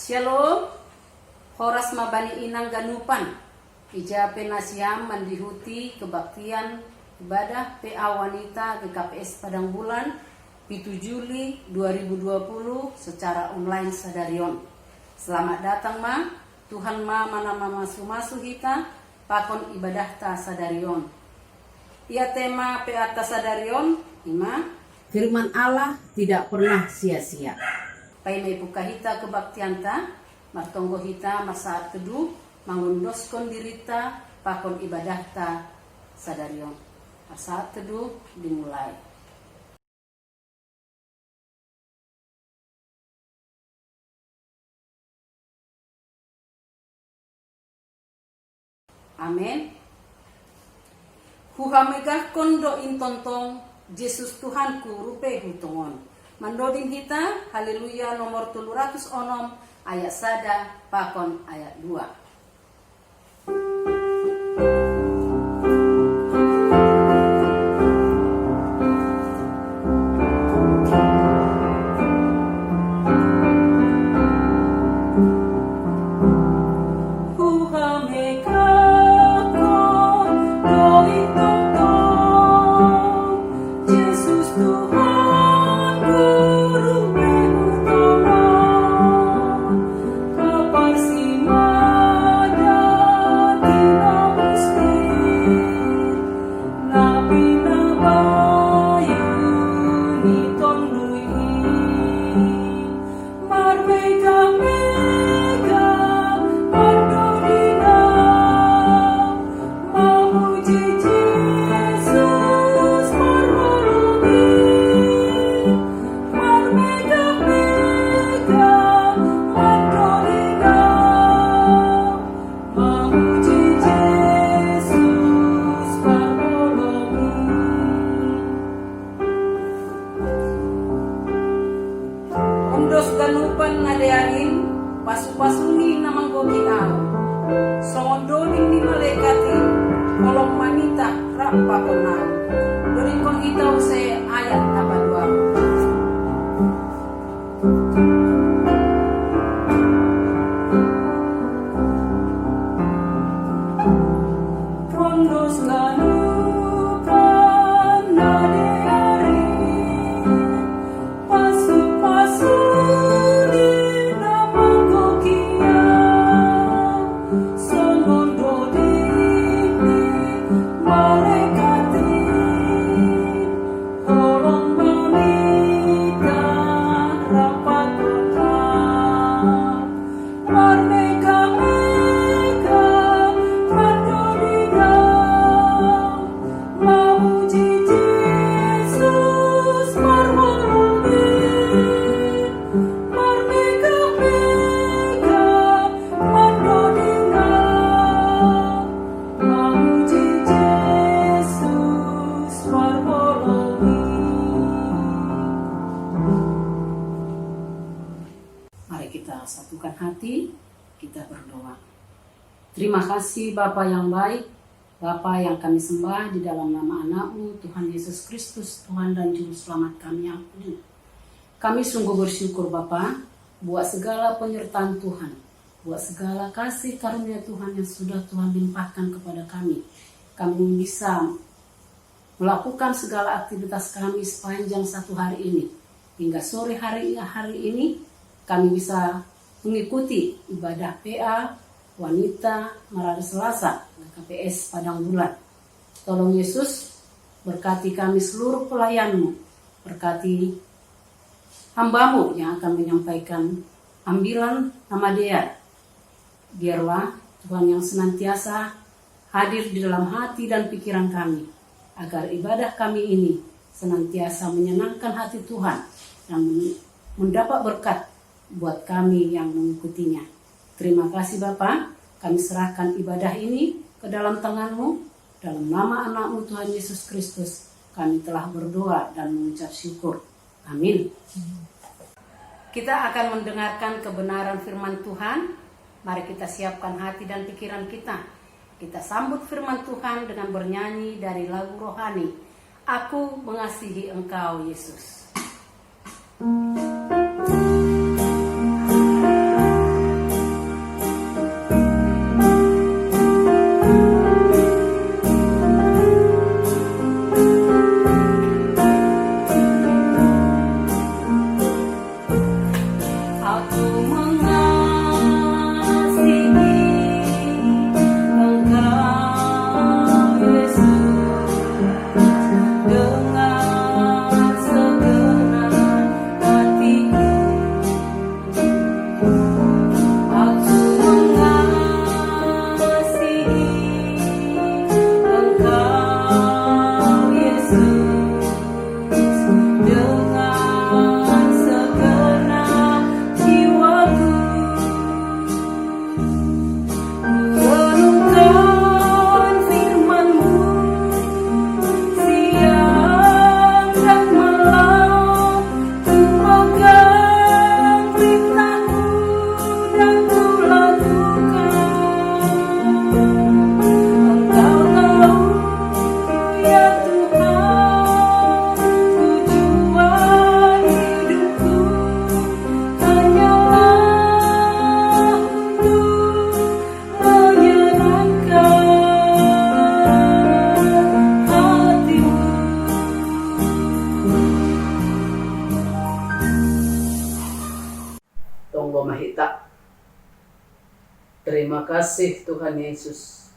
Shalom, horas mabani inang ganupan, ija penasiam mandihuti kebaktian ibadah PA Wanita GKPS Padang Bulan 7 Juli 2020 secara online sadarion. Selamat datang ma, Tuhan ma mana masu hita, pakon ibadah ta sadarion. Ia tema PA ta sadarion, ima firman Allah tidak pernah sia-sia. Pai mai buka hita kebaktian ta, martonggo hita masaat teduh, mangundoskan dirita, pakon ibadah ta sadarion. Masaat teduh dimulai. Amin. Huhamegah kondo intontong, Yesus Tuhanku rupe hutongon. Mandodin hita, haleluya nomor 306 ayat sada, pakon ayat 2. Undos ganupan nadeain, pasu-pasuni namang gokiau. Songondoning ni malaikati, kolong manita rapa konau. Doring kon hitau se ayat apa 2. Undos ganupan nadeain, pasu-pasu satukan hati, kita berdoa. Terima kasih Bapa yang baik, Bapa yang kami sembah di dalam nama anak-Mu, Tuhan Yesus Kristus, Tuhan dan Juru Selamat kami yang kudus. Kami sungguh bersyukur Bapa, buat segala penyertaan Tuhan, buat segala kasih karunia Tuhan yang sudah Tuhan limpahkan kepada kami. Kami bisa melakukan segala aktivitas kami sepanjang satu hari ini. Hingga sore hari ini, kami bisa mengikuti ibadah PA Wanita Marada Selasa GKPS Padang Bulan. Tolong Yesus berkati kami seluruh pelayan-Mu, berkati hamba-Mu yang akan menyampaikan ambilan nama Dia. Biarlah Tuhan yang senantiasa hadir di dalam hati dan pikiran kami, agar ibadah kami ini senantiasa menyenangkan hati Tuhan dan mendapat berkat buat kami yang mengikutinya. Terima kasih Bapa, kami serahkan ibadah ini ke dalam tangan-Mu, dalam nama anak-Mu Tuhan Yesus Kristus, kami telah berdoa dan mengucap syukur. Amin. Kita akan mendengarkan kebenaran firman Tuhan. Mari kita siapkan hati dan pikiran kita. Kita sambut firman Tuhan dengan bernyanyi dari lagu rohani, Aku Mengasihi Engkau Yesus. kasih Tuhan Yesus.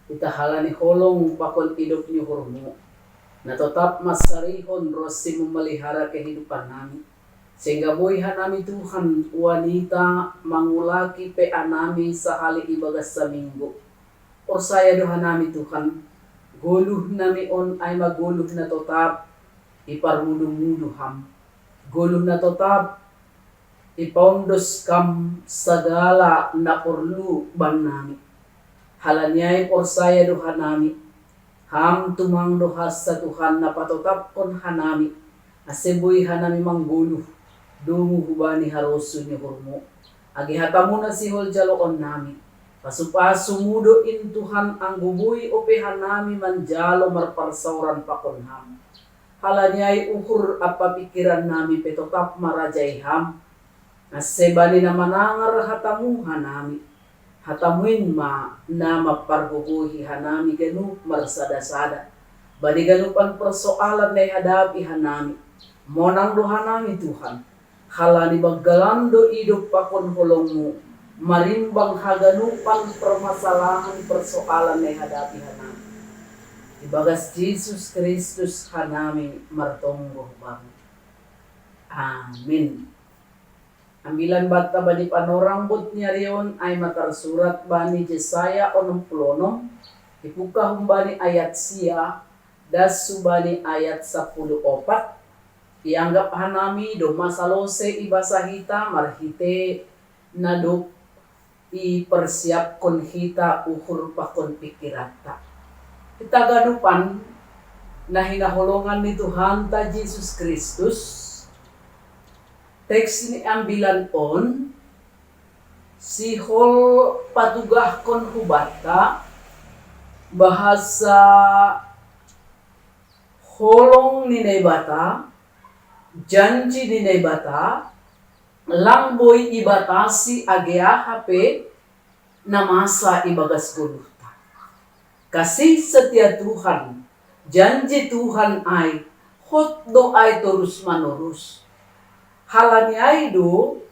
Kita halani holong pakon hidup nyuhurmu. Na tetap masarihon rosi memelihara kehidupan nami. Sehingga boyhan nami Tuhan wanita mangulaki pe anami sahali ibagas sa minggu. Orsaya doha nami Tuhan. Goluh nami on ay maguluh na tetap iparmudu-mudu ham. Goluh na tetap ipaundos kam segala na perlu ban nami. Halanyay orsaya doha nami. Ham tumang doha sa Tuhan na patotapkon hanami. Aseboy hanami mangguluh. Dungu hubani harosu ni hurmo. Agi hatamu na si hol jaloon nami. Pasupasu mudo in Tuhan ang gubuy opehan nami manjalo marparsauran pakon ham. Halanyay uhur apa pikiran nami petotap marajay ham. Asebani na manangar hatamu hanami. Hatamuin ma na maparguguhi hanami ganu marsada-sada. Bani ganupan persoalan na hadapi hanami. Monang doha nami Tuhan. Halani baggalando hidup pakon holongmu. Marimbang haganupan permasalahan persoalan na hadapi hanami. Ibagas Jesus Kristus hanami martonggo bang. Amin. Ambilan bata bani panorambut nyarion ay matarsurat bani Jesaya 60 ipuka humbani ayat sia dasu bani ayat 14. Ianggap hanami do masalose ibasahita marhite nadok ipersiapkon hita uhur pakon pikirata. Kita ganupan na hinaholongan ni Tuhan ta Jesus Kristus. Teks ni ambilan on si hol patugah kon hubata bahasa holong ni nebata janji ni nebata langboy ibatasi agea hape namasa ibagas guluta. Kasih setia Tuhan janji Tuhan ay hotdo ay terus menerus. Halanya itu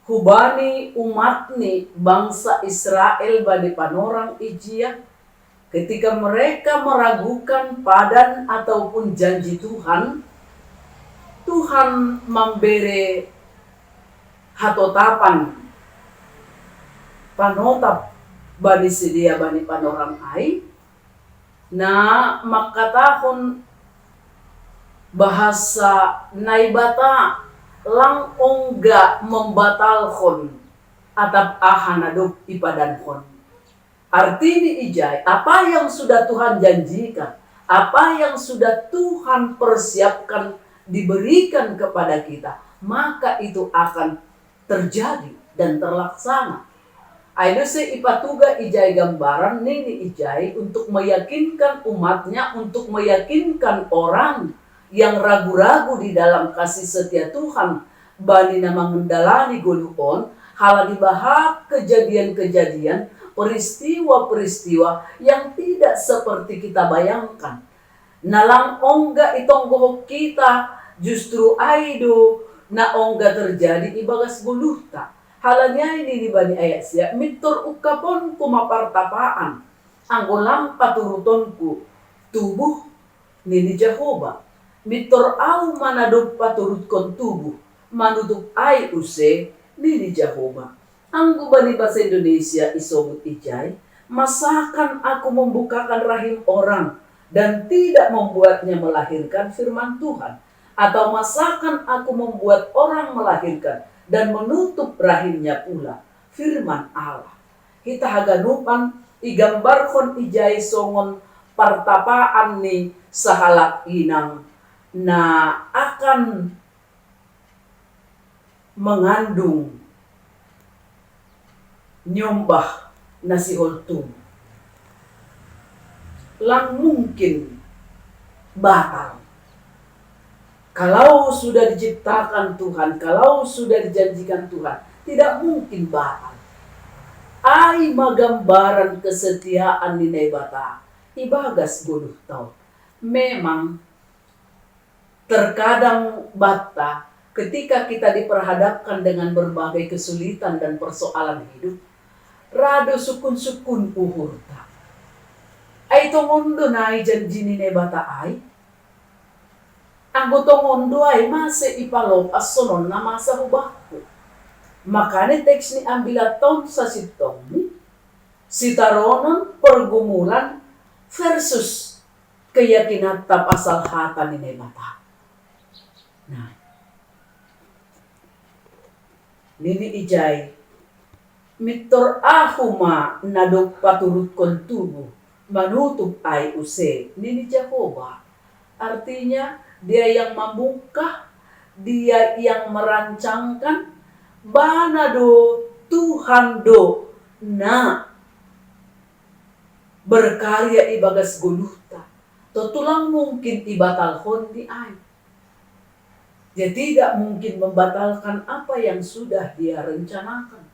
hubani umat ni bangsa Israel bani panorang ijia ketika mereka meragukan padan ataupun janji Tuhan, Tuhan memberi hatotapan panotap bani sedia bani panorang ai na makatahon bahasa naibata lang ongga membatalkan atap ahanadop ipadankon. Artinya ijay, apa yang sudah Tuhan janjikan, apa yang sudah Tuhan persiapkan diberikan kepada kita, maka itu akan terjadi dan terlaksana. Ayo se ipatuga ijay gambaran nini ijay untuk meyakinkan umatnya, untuk meyakinkan orang yang ragu-ragu di dalam kasih setia Tuhan bani na mengendalani guluhon hala dibahak kejadian-kejadian peristiwa-peristiwa yang tidak seperti kita bayangkan. Nalang ongga itong gohok kita justru aido na ongga terjadi ibagas guluhta. Halanya ini di bani ayat siya mitur ukapon kumapartapaan anggolang paturutonku tubuh nini Jehovah. Mitor au manadog paturut kon tubuh, manudog ay use nini Jehovah. Ang gubani bahasa Indonesia isobut ijay, masakan aku membukakan rahim orang dan tidak membuatnya melahirkan firman Tuhan. Atau masakan aku membuat orang melahirkan dan menutup rahimnya pula firman Allah. Kita haganupan igambarkon ijay songon partapaan ni sahalak inang na akan mengandung nyombah na si Holtum. Lang mungkin batal. Kalau sudah diciptakan Tuhan, kalau sudah dijanjikan Tuhan, tidak mungkin batal. Ay magambaran kesetiaan ni Nebata, ibagas guluh tau. Memang terkadang bata ketika kita diperhadapkan dengan berbagai kesulitan dan persoalan hidup, rado sukun-sukun uhurta. Ay tongondo na ay janji ni nebata ay. Ang tongondo ay masa ipalop as sonon na masa hubako. Makanya teks ni ambilaton sa sitong ni sitaronon pergumulan versus keyakinan tapasal hata ni nebata. Nah, nini ijay mitor ahuma nadok paturut kon tubuh manutup ay use nini Jehovah. Artinya dia yang membuka, dia yang merancangkan, banado Tuhan do na berkarya ibagas guluta. Tulang mungkin ibatalhon di ay. Dia tidak mungkin membatalkan apa yang sudah dia rencanakan.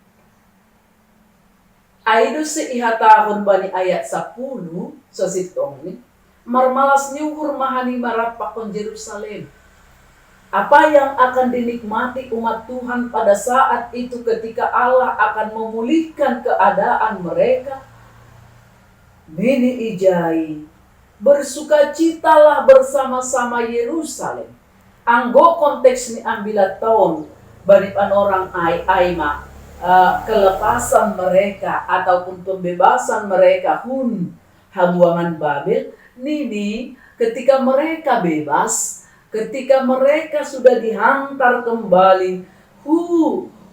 Aido ihatahon bani ayat 10 sa sitong ni. Marmalas niuhur mahani marapakon Jerusalem. Apa yang akan dinikmati umat Tuhan pada saat itu ketika Allah akan memulihkan keadaan mereka. Nini ijai, bersukacitalah bersama-sama Yerusalem. Anggo konteks ni ambilat tahun bani panorang ay kelepasan mereka ataupun pembebasan mereka habuangan Babel. Nini ketika mereka bebas, ketika mereka sudah dihantar kembali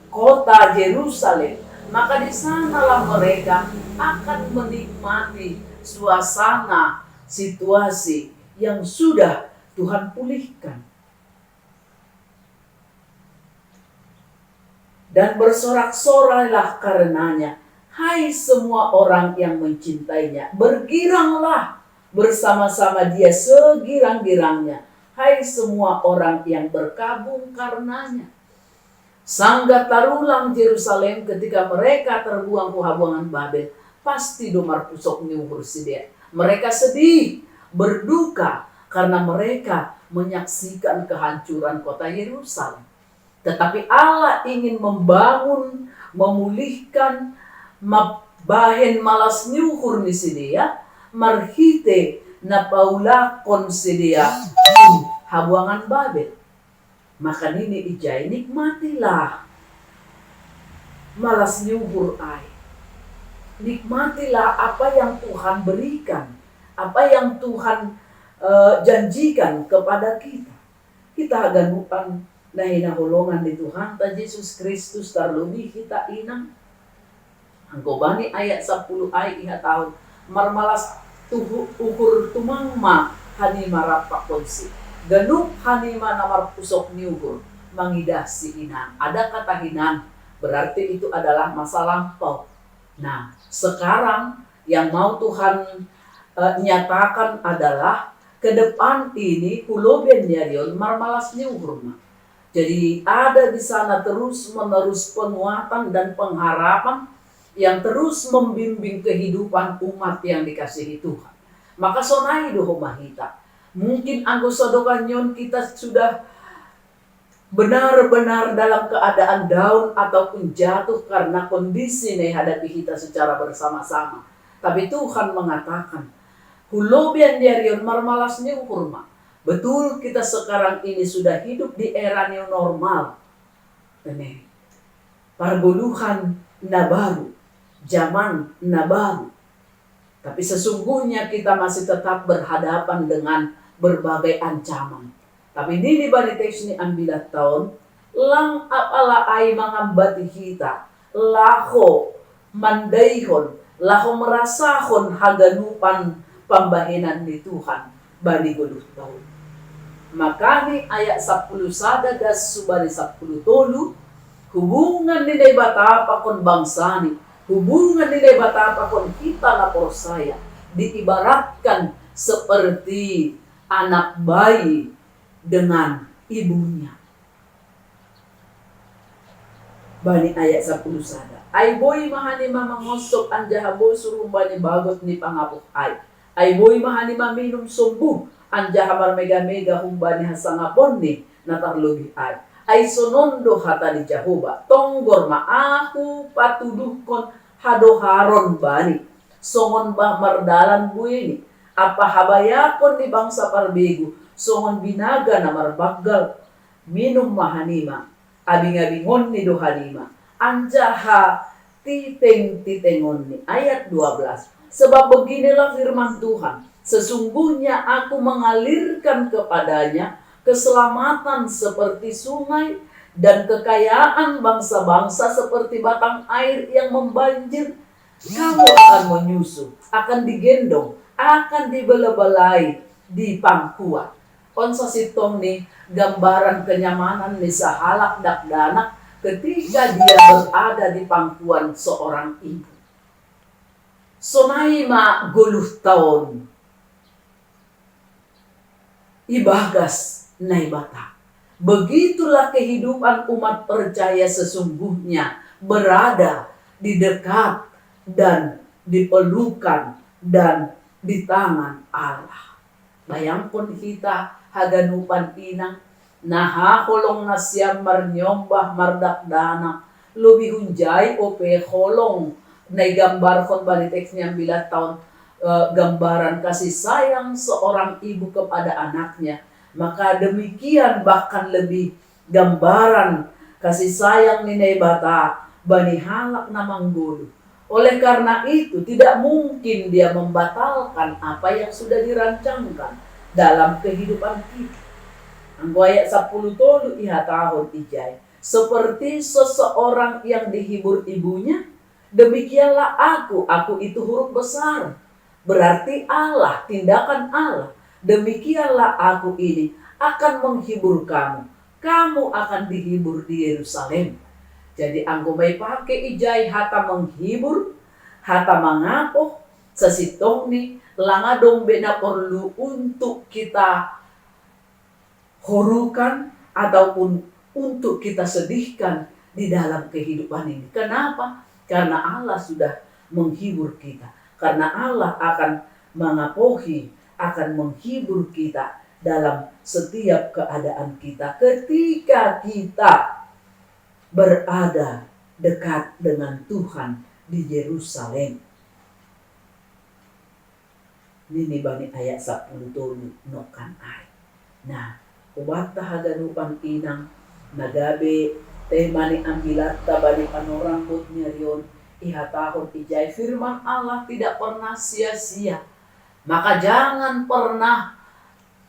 kota Yerusalem, maka di sanalah mereka akan menikmati suasana situasi yang sudah Tuhan pulihkan. Dan bersorak-sorailah karenanya, hai semua orang yang mencintainya, bergiranglah bersama-sama dia segirang-girangnya, hai semua orang yang berkabung karenanya. Sangga tarulang Yerusalem ketika mereka terbuang ke habuangan Babel, pasti domar pusok niuhur sidia. Mereka sedih, berduka karena mereka menyaksikan kehancuran kota Yerusalem. Tetapi Allah ingin membangun, memulihkan, bahen malas niuhur ni sidia, marhite na paulakon sidia habuangan Babel. Maka nini ijay, nikmatilah malas niuhur ay. Nikmatilah apa yang Tuhan berikan, apa yang Tuhan janjikan kepada kita. Kita aganuan na hinahulungan ni Tuhan ta Jesus Kristus terlebih kita inang. Angko bani ayat 10 ay ihatahon marmalas uhur tumangma hani marapakonsi. Ganuk hanima namar pusok niuhur mangidah si inang. Ada kata hinang berarti itu adalah masa lampau. Nah, sekarang yang mau Tuhan nyatakan adalah ke depan ini huloben yarion marmalas niuhur. Jadi ada di sana terus menerus penguatan dan pengharapan yang terus membimbing kehidupan umat yang dikasihi Tuhan. Maka sonai doho mahita. Mungkin anggo sodokanyon kita sudah benar-benar dalam keadaan down ataupun jatuh karena kondisi yang hadapi kita secara bersama-sama. Tapi Tuhan mengatakan, hulobian diarion marmalas ni ukurma. Betul kita sekarang ini sudah hidup di era new normal. Ini perguluhan na baru, zaman na baru. Tapi sesungguhnya kita masih tetap berhadapan dengan berbagai ancaman. Tapi ini balik teks ni ambilat tahun, lang apala ay mangambati kita, laho mandaihon, laho merasahon haganupan pambahinan ni Tuhan bani guluh tahun. Makani ayat 10 sada das subali 10 tolu, hubungan nilai batapa kon bangsani, hubungan nilai batapa kon kita na persaya, diibaratkan seperti anak bayi dengan ibunya. Bani ayat 10 sada. Ay boy mahani mamangosok anjahabo suruh bani bagot ni pangapok ay. Ay boy mahani maminum sumbu anjahamar mega-mega humbani hasangapon ni natarlugi ay sonondo hata di Jehovah tonggor maahu patuduhkon hado haron bani songon bah mardalan buini apa habayakon di bangsa parbegu songon binaga na marbaggal minum mahanima abing-abingon ni dohalima anjaha titengon ni ayat 12. Sebab beginilah firman Tuhan, sesungguhnya aku mengalirkan kepadanya keselamatan seperti sungai dan kekayaan bangsa-bangsa seperti batang air yang membanjir. Kamu akan menyusu, akan digendong, akan dibelai-belai di pangkuan. Onsa sitong ni gambaran kenyamanan ni sahalak dakdanak ketika dia berada di pangkuan seorang ibu. Sonai ma 10 tahun ibagas naibata. Begitulah kehidupan umat percaya sesungguhnya berada di dekat dan dipelukan dan di tangan Allah. Bayangkan kita haganupan inang naha holong nasyam marnyombah mardakdana lubi hunjay ope holong na gambar kon baliteksnya 9 tahun gambaran kasih sayang seorang ibu kepada anaknya. Maka demikian bahkan lebih gambaran kasih sayang Ninay Bata bani halak na manggulu. Oleh karena itu tidak mungkin dia membatalkan apa yang sudah dirancangkan dalam kehidupan kita. Anggo ayat 10 tolu iha tahun ijay. Seperti seseorang yang dihibur ibunya, demikianlah aku itu huruf besar. Berarti Allah, tindakan Allah. Demikianlah aku ini akan menghibur kamu. Kamu akan dihibur di Yerusalem. Jadi anggo may pakai ijay hata menghibur, hata mengapoh, sesitong ni langadong bena perlu untuk kita horukan ataupun untuk kita sedihkan di dalam kehidupan ini. Kenapa? Karena Allah sudah menghibur kita. Karena Allah akan mengapohi, akan menghibur kita dalam setiap keadaan kita ketika kita berada dekat dengan Tuhan di Yerusalem. Ini bani ayat 10 nokan ay. Nah, ubat tahaganupan inang nagabe temani ambilatta bani panorambut nyarion ihatahon ijay firman Allah tidak pernah sia-sia. Maka jangan pernah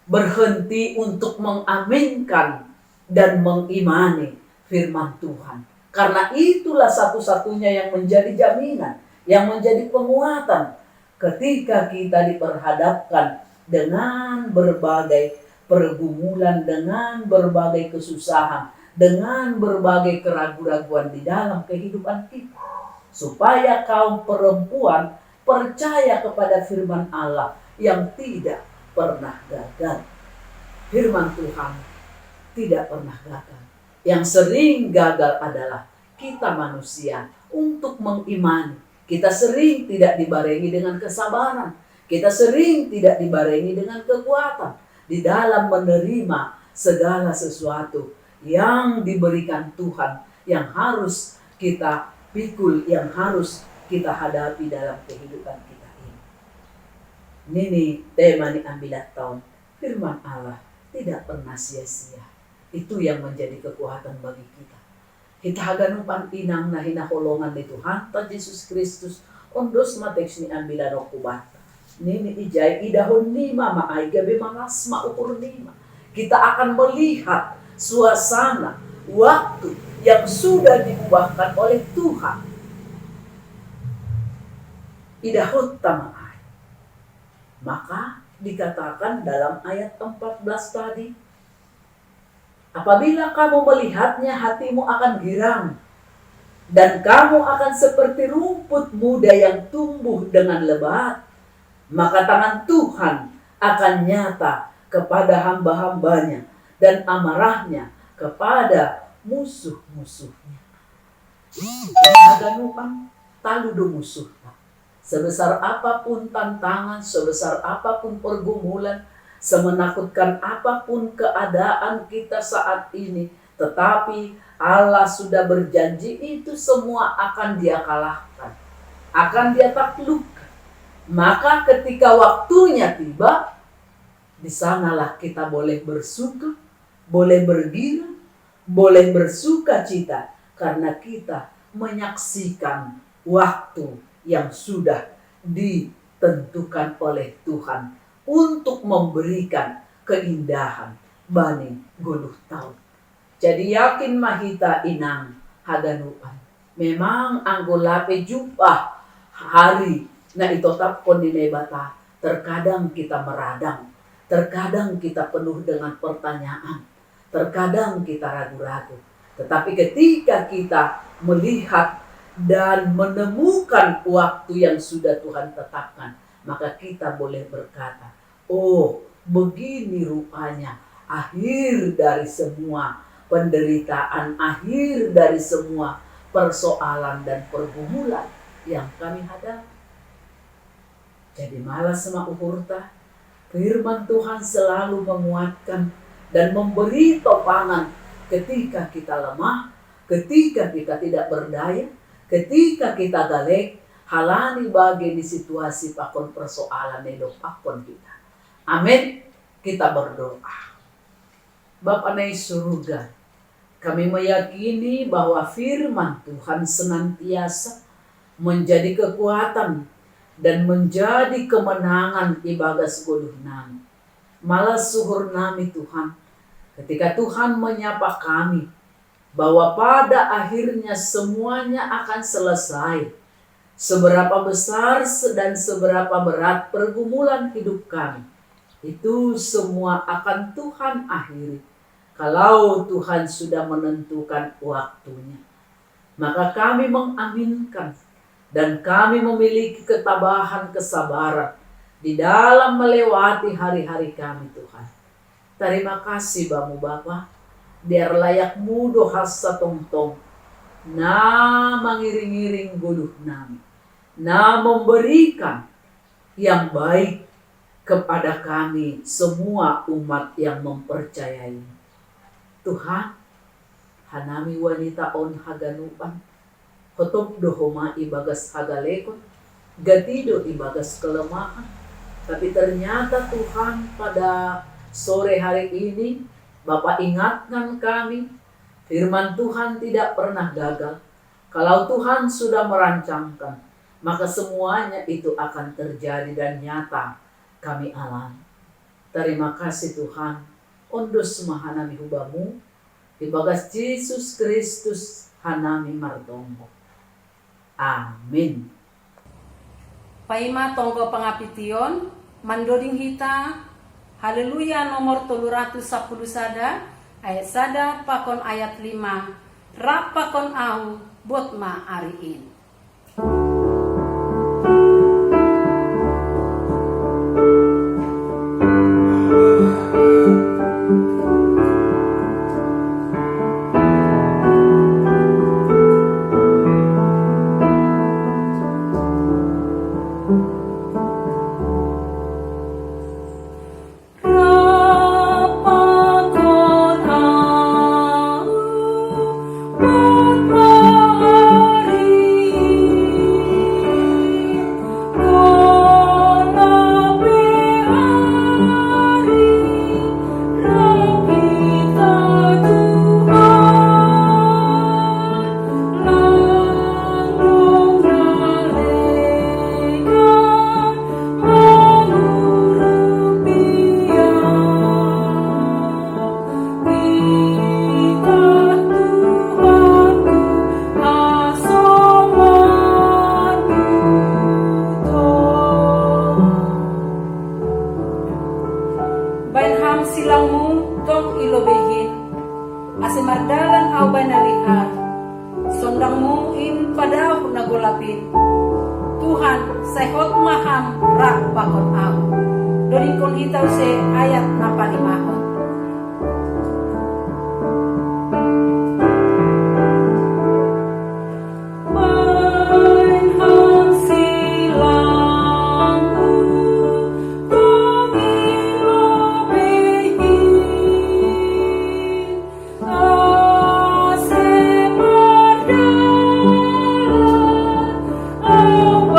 berhenti untuk mengaminkan dan mengimani firman Tuhan. Karena itulah satu-satunya yang menjadi jaminan, yang menjadi penguatan ketika kita diperhadapkan dengan berbagai pergumulan, dengan berbagai kesusahan, dengan berbagai keraguan-raguan di dalam kehidupan kita. Supaya kaum perempuan percaya kepada firman Allah yang tidak pernah gagal. Firman Tuhan tidak pernah gagal. Yang sering gagal adalah kita manusia untuk mengimani. Kita sering tidak dibarengi dengan kesabaran. Kita sering tidak dibarengi dengan kekuatan di dalam menerima segala sesuatu yang diberikan Tuhan, yang harus kita pikul, yang harus kita hadapi dalam kehidupan kita ini. Ini tema ni ambilat tahun. Firman Allah tidak pernah sia-sia. Itu yang menjadi kekuatan bagi kita. Kita haganupan inang na hinaholongan ni Tuhan ta Yesus Kristus ondos mateks ni ambilan o kubata. Nini ijay idahon lima maay gabi mangas maukur lima. Kita akan melihat suasana waktu yang sudah diubahkan oleh Tuhan. Idahon tamaay. Maka dikatakan dalam ayat 14 tadi, apabila kamu melihatnya, hatimu akan girang. Dan kamu akan seperti rumput muda yang tumbuh dengan lebat. Maka tangan Tuhan akan nyata kepada hamba-hambanya. Dan amarahnya kepada musuh-musuhnya. Aganupan taludo musuh. Sebesar apapun tantangan, sebesar apapun pergumulan, semenakutkan apapun keadaan kita saat ini, tetapi Allah sudah berjanji itu semua akan Dia kalahkan. akan dia taklukkan. Maka ketika waktunya tiba, di sanalah kita boleh bersuka, boleh bergembira, boleh bersuka cita, karena kita menyaksikan waktu yang sudah ditentukan oleh Tuhan untuk memberikan keindahan bani guluh tahun. Jadi yakin mahita inang haganuan. Memang anggolape jumpa hari na itotap kondine bata. Terkadang kita meradang, terkadang kita penuh dengan pertanyaan, terkadang kita ragu-ragu. Tetapi ketika kita melihat dan menemukan waktu yang sudah Tuhan tetapkan, maka kita boleh berkata, oh begini rupanya akhir dari semua penderitaan, akhir dari semua persoalan dan pergumulan yang kami hadapi. Jadi malas sama uhurta, firman Tuhan selalu menguatkan dan memberi topangan ketika kita lemah, ketika kita tidak berdaya, ketika kita galek, halani bagi di situasi pakon persoalan hidup pakon kita. Amin. Kita berdoa. Bapa di surga, kami meyakini bahwa firman Tuhan senantiasa menjadi kekuatan dan menjadi kemenangan ibagas guluh nami. Malah suhur nami Tuhan, ketika Tuhan menyapa kami, bahwa pada akhirnya semuanya akan selesai. Seberapa besar dan seberapa berat pergumulan hidup kami, itu semua akan Tuhan akhiri. Kalau Tuhan sudah menentukan waktunya, maka kami mengaminkan dan kami memiliki ketabahan kesabaran di dalam melewati hari-hari kami Tuhan. Terima kasih Bamu Bapa, biar layak mudo hasa tong-tong, na mengiring-iring guluh nami, na memberikan yang baik kepada kami semua umat yang mempercayai. Tuhan, hanami wanita on haganuan, hotop dohoma ibagas hagalekon, gatido ibagas kelemahan. Tapi ternyata Tuhan pada sore hari ini, Bapak ingatkan kami, firman Tuhan tidak pernah gagal. Kalau Tuhan sudah merancangkan, maka semuanya itu akan terjadi dan nyata kami alami. Terima kasih Tuhan, ondos mahanami hubamu, ibagas Yesus Kristus hanami martombo. Amin. Paima tonggo pengapition, mandoding hita, haleluya nomor 310 sada, ayat sada pakon ayat 5, rap pakon au, botma ariin. Tuhan sehot maham rak bakon au. Doringkon hitau se ayat napalimahon. Oh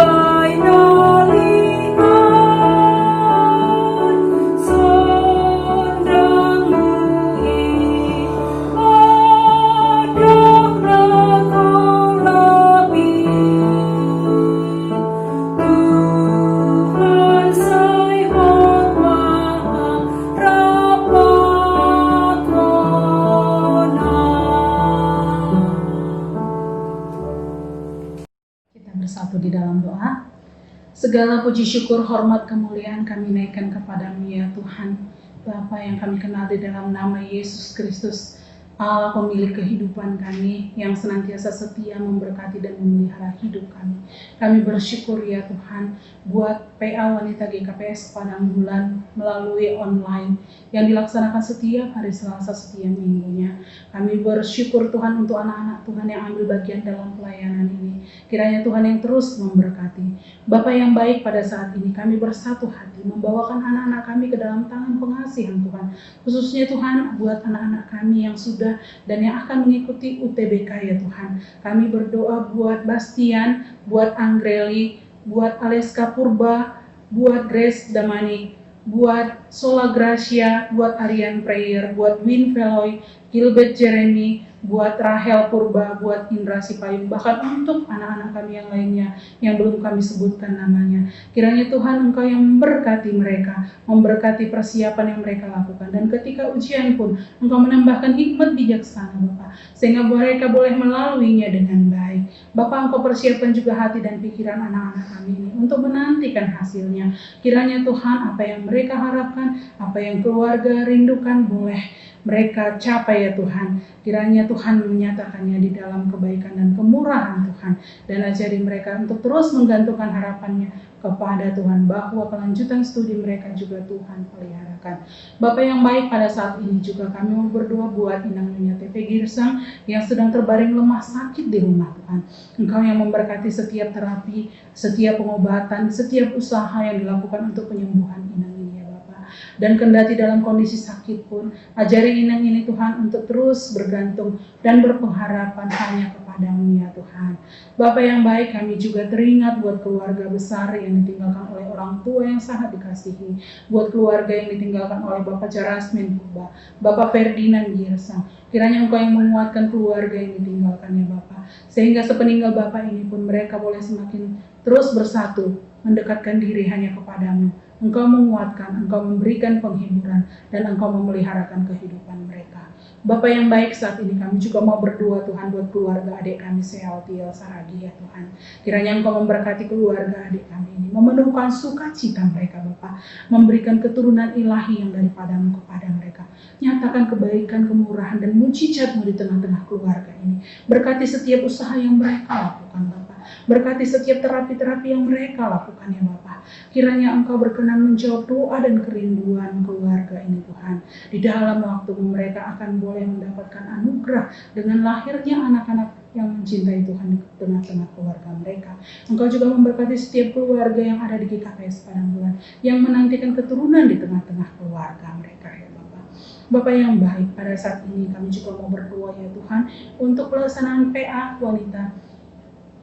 Segala puji syukur, hormat, kemuliaan kami naikkan kepadamu ya Tuhan. Bapa yang kami kenal di dalam nama Yesus Kristus, Allah pemilik kehidupan kami yang senantiasa setia memberkati dan memelihara hidup kami. Kami bersyukur ya Tuhan buat PA Wanita GKPS Padang Bulan melalui online yang dilaksanakan setiap hari Selasa setiap minggunya. Kami bersyukur Tuhan untuk anak-anak Tuhan yang ambil bagian dalam pelayanan ini. Kiranya Tuhan yang terus memberkati. Bapa yang baik, pada saat ini kami bersatu hati membawakan anak-anak kami ke dalam tangan pengasihan Tuhan. Khususnya Tuhan buat anak-anak kami yang sudah dan yang akan mengikuti UTBK ya Tuhan. Kami berdoa buat Bastian, buat Anggreli, buat Aleska Purba, buat Grace Damani, buat Sola Gracia, buat Arian Prayer, buat Win Veloy, Gilbert Jeremy, buat Rahel Purba, buat Indra Sipayung, bahkan untuk anak-anak kami yang lainnya yang belum kami sebutkan namanya. Kiranya Tuhan Engkau yang memberkati mereka, memberkati persiapan yang mereka lakukan, dan ketika ujian pun Engkau menambahkan hikmat bijaksana Bapa, sehingga mereka boleh melaluinya dengan baik. Bapa, Engkau persiapkan juga hati dan pikiran anak-anak kami ini untuk menantikan hasilnya. Kiranya Tuhan apa yang mereka harapkan, apa yang keluarga rindukan boleh mereka capai ya Tuhan. Kiranya Tuhan menyatakannya di dalam kebaikan dan kemurahan Tuhan, dan ajari mereka untuk terus menggantungkan harapannya kepada Tuhan, bahwa kelanjutan studi mereka juga Tuhan peliharakan. Bapak yang baik, pada saat ini juga kami mau berdoa buat Inang Nyonya TV Girsang yang sedang terbaring lemah sakit di rumah Tuhan. Engkau yang memberkati setiap terapi, setiap pengobatan, setiap usaha yang dilakukan untuk penyembuhan Inang ini ya Bapak. Dan kendati dalam kondisi sakit pun, ajari Inang ini Tuhan untuk terus bergantung dan berpengharapan hanya kepadamu ya Tuhan. Bapak yang baik, kami juga teringat buat keluarga besar yang ditinggalkan oleh orang tua yang sangat dikasihi, buat keluarga yang ditinggalkan oleh Bapak Jarasmin Purba, Bapak Ferdinand Girsang. Kiranya Engkau yang menguatkan keluarga yang ditinggalkannya Bapak, sehingga sepeninggal Bapak ini pun mereka boleh semakin terus bersatu, mendekatkan diri hanya kepadamu. Engkau menguatkan, Engkau memberikan penghiburan, dan Engkau memeliharakan kehidupan mereka. Bapa yang baik, saat ini kami juga mau berdoa Tuhan buat keluarga adik kami Sealtiel Saragi ya Tuhan. Kiranya Engkau memberkati keluarga adik kami ini, memenuhkan sukacita mereka Bapa, memberikan keturunan ilahi yang daripadamu kepada mereka. Nyatakan kebaikan, kemurahan, dan mujizat-Mu di tengah-tengah keluarga ini. Berkati setiap usaha yang mereka lakukan Bapa. Berkati setiap terapi-terapi yang mereka lakukan ya Bapa. Kiranya Engkau berkenan menjawab doa dan kerinduan keluarga ini Tuhan. Di dalam waktu mereka akan boleh mendapatkan anugerah dengan lahirnya anak-anak yang mencintai Tuhan di tengah-tengah keluarga mereka. Engkau juga memberkati setiap keluarga yang ada di GKPS Padang Bulan, yang menantikan keturunan di tengah-tengah keluarga mereka ya Bapak. Bapak yang baik, pada saat ini kami juga mau berdoa ya Tuhan untuk pelaksanaan PA Wanita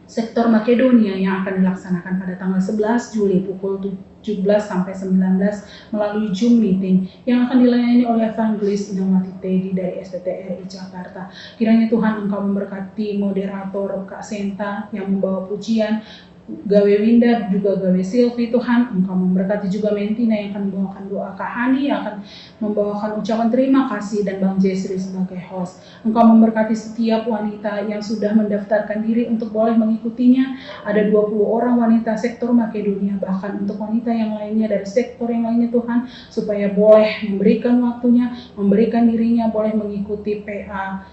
Sektor Makedonia yang akan dilaksanakan pada tanggal 11 Juli pukul 17 sampai 19 melalui Zoom meeting yang akan dilayani oleh Evangelis Inamati Teddy dari STTRI Jakarta. Kiranya Tuhan Engkau memberkati moderator Kak Senta yang membawa pujian, Gawe Winda juga Gawe Silvi. Tuhan Engkau memberkati juga Mentina yang akan membawakan doa, Kak Hani yang akan membawakan ucapan terima kasih, dan Bang Jesri sebagai host. Engkau memberkati setiap wanita yang sudah mendaftarkan diri untuk boleh mengikutinya. Ada 20 orang wanita sektor Makedonia, bahkan untuk wanita yang lainnya dari sektor yang lainnya Tuhan, supaya boleh memberikan waktunya, memberikan dirinya, boleh mengikuti PA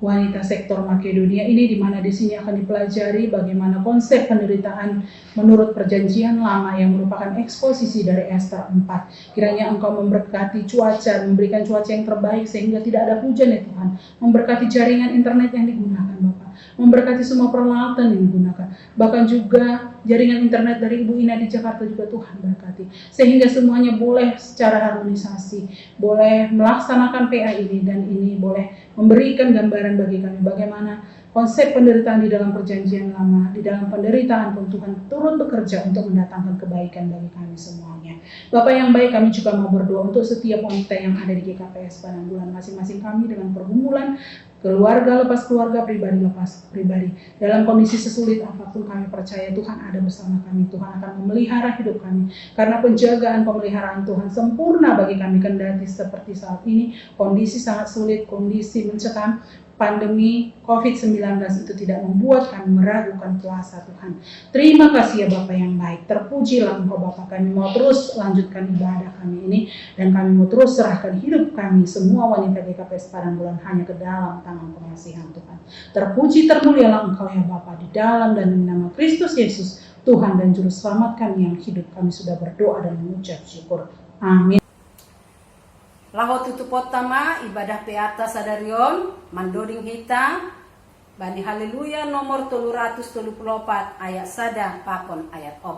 Wanita Sektor Makedonia ini, di mana di sini akan dipelajari bagaimana konsep penderitaan menurut perjanjian lama yang merupakan eksposisi dari Ester 4. Kiranya Engkau memberkati cuaca, memberikan cuaca yang terbaik sehingga tidak ada hujan ya Tuhan. Memberkati jaringan internet yang digunakan Bapak, memberkati semua peralatan yang digunakan, bahkan juga jaringan internet dari Ibu Ina di Jakarta juga Tuhan berkati, sehingga semuanya boleh secara harmonisasi, boleh melaksanakan PA ini, dan ini boleh memberikan gambaran bagi kami bagaimana konsep penderitaan di dalam perjanjian lama. Di dalam penderitaan pun Tuhan turut bekerja untuk mendatangkan kebaikan bagi kami semuanya. Bapak yang baik, kami juga mau berdoa untuk setiap wanita yang ada di GKPS Padang Bulan, masing-masing kami dengan pergumulan keluarga lepas keluarga, pribadi lepas pribadi. Dalam kondisi sesulit apapun, kami percaya Tuhan ada bersama kami. Tuhan akan memelihara hidup kami, karena penjagaan pemeliharaan Tuhan sempurna bagi kami. Kendati seperti saat ini kondisi sangat sulit, kondisi mencekam, pandemi COVID-19 itu tidak membuat kami meragukan kuasa Tuhan. Terima kasih ya Bapa yang baik. Terpujilah Engkau Bapa. Kami mau terus lanjutkan ibadah kami ini, dan kami mau terus serahkan hidup kami, semua wanita GKP Padang Bulan, hanya ke dalam tangan pengasihan Tuhan. Terpuji termulialah Engkau ya Bapa, di dalam dan di nama Kristus Yesus, Tuhan dan Juru Selamat kami yang hidup. Kami sudah berdoa dan mengucap syukur. Amin. Laho tutup potama ibadah peata sadarion mandoding hita bani haleluya nomor 334 ayat sada pakon ayat 4.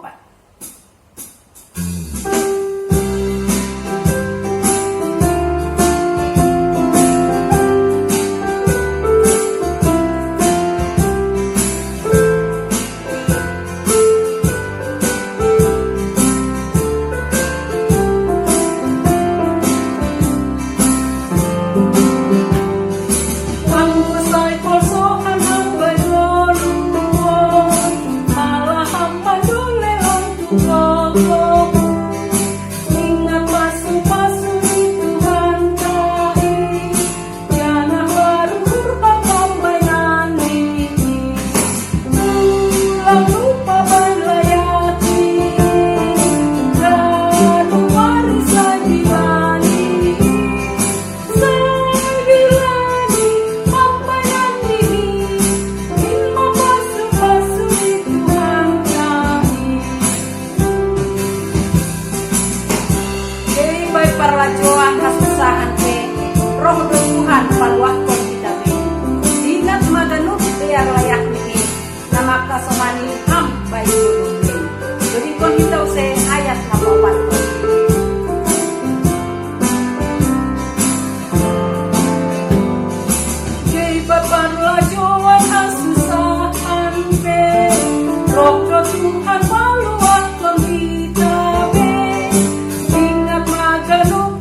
Parlajoan kasusahan ke roh do Tuhan paluakon kita be dinat maganu biar layak ni nama kasomani ham baik dulu jadi kon kita se ayat napapat ke parlajoan kasusahan ke roh do Tuhan paluakon kita be dinat maganu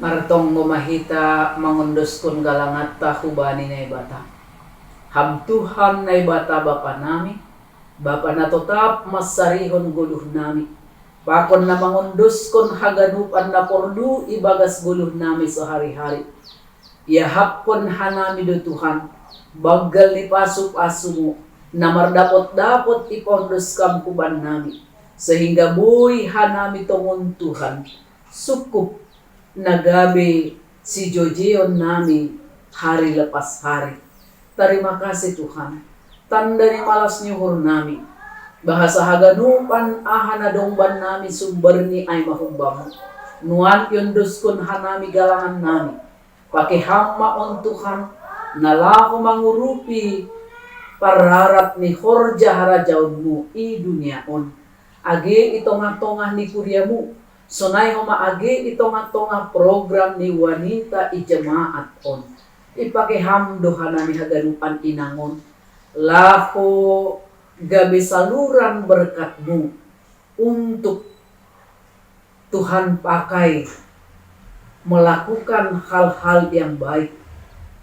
Martong ngumahita mangunduskun galangat tahubani na ibata. Ham Tuhan na ibata Bapa nami, Bapa na tetap masarihon guluh nami. Pakon na mangunduskun haganupan na pordu ibagas guluh nami sehari-hari. Ya hapon hanami do Tuhan, bagal ni pasuk-asumu, namar dapot-dapot ipondus kampuban nami. Sehingga buih hanami tongon Tuhan, sukup nagabe si Jojeon nami hari lepas hari. Terima kasih Tuhan. Tanda ni malas nyuhur nami. Bahasa haganupan ahana dongban nami sumber ni ay mahumbamu. Nuan yonduskun hanami galangan nami. Pakai hama on Tuhan. Nalahu mangurupi pararat ni horja harajaunmu i dunia on. Age itongah-tongah ni kuryamu. Sonay homa age itong-tongah program ni wanita i jemaat on. Ipakiham dohanami haganupan inangon. Laho gabi saluran berkatmu untuk Tuhan pakai melakukan hal-hal yang baik.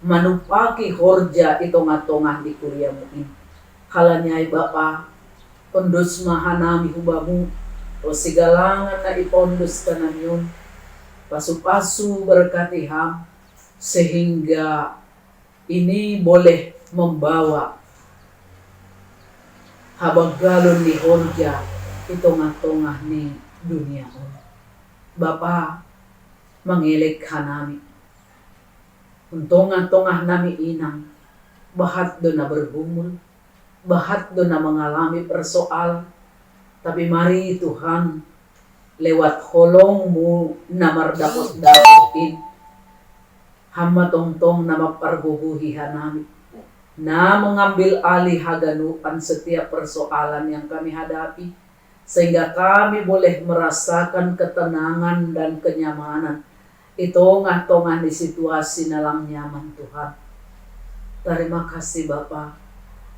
Manupaki horja itong-tongah di kuryamu ini. Halanyai Bapa, pendus mahanami hubamu. O sigalangan na ipondus ka namin, pasu-pasu berkati ham, sehingga ini boleh membawa habaggalon ni horja itong-tongah ni dunia. Bapa, mangilik ka nami. Untong-tongah nami inang, bahat do na bergumul, bahat do na mengalami persoal. Tapi mari Tuhan, lewat holongmu namar dapot-dapotin, hamba tongtong nama parguguhi hanami, na mengambil alih haganupan setiap persoalan yang kami hadapi, sehingga kami boleh merasakan ketenangan dan kenyamanan Itongah-tongah di situasi nalang nyaman Tuhan. Terima kasih Bapa.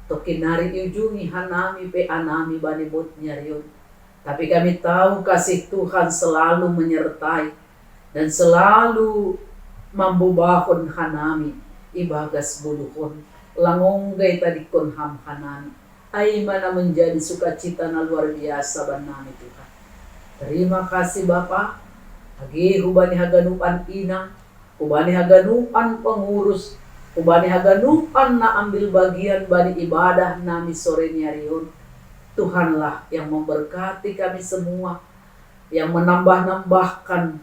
Tokinari ujungi hanami pe anami bani bot nyarion. Tapi kami tahu kasih Tuhan selalu menyertai dan selalu membubahon hanami ibagas buluhon. Langonggay tadi kon ham hanami. Ay mana menjadi sukacita na luar biasa banami Tuhan. Terima kasih Bapa. Agi hubani haganupan ina, hubani haganupan pengurus, hubani haganupan na ambil bagian bani ibadah nami sore nyarion. Tuhanlah yang memberkati kami semua, yang menambah-nambahkan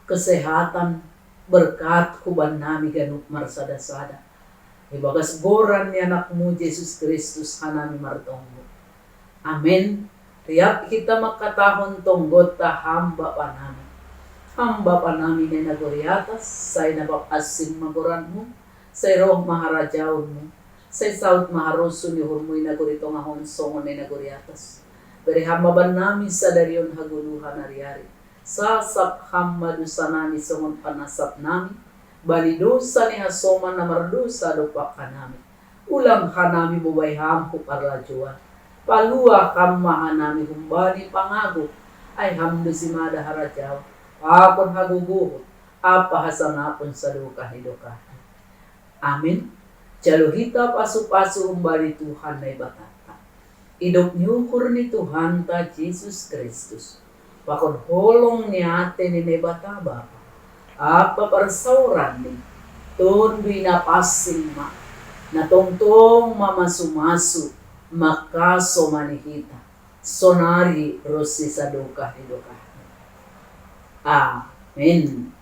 kesehatan berkat huban nami ganup marsada-sada. Ibagas goran ni anakmu Yesus Kristus hanami martonggo. Amin. Riap kita makatahon tonggot ta hamba panami. Hamba panami na nagori atas, say napapasim magoranmu, say roh maharajaunmu, say saut maharoso ni hurmoy nagori tongahon songon na nagori atas. Beri hamba banami sa darion haguluhan ariari. Sasap hamba dusanami songon panasap nami, bali dosa ni hasoman na mardosa dopak kanami. Ulam kanami bubay hampo parlajuan. Palua kamahanami humbani pangago, ay hamdo si mada harajaw. Apon haguguhot, apa hasanapon sa luka hidoka. Amin. Jaluhita pasu-pasu umbali Tuhan na ibatata. Idok nyukur ni Tuhan ta Jesus Kristus. Pakon holong ni ate ni nebata Bapa. Apa persauran ni Tun binapasing ma. Natongtong mamasumasu makaso manihita. Sonari rosi sa luka hidoka. Amen.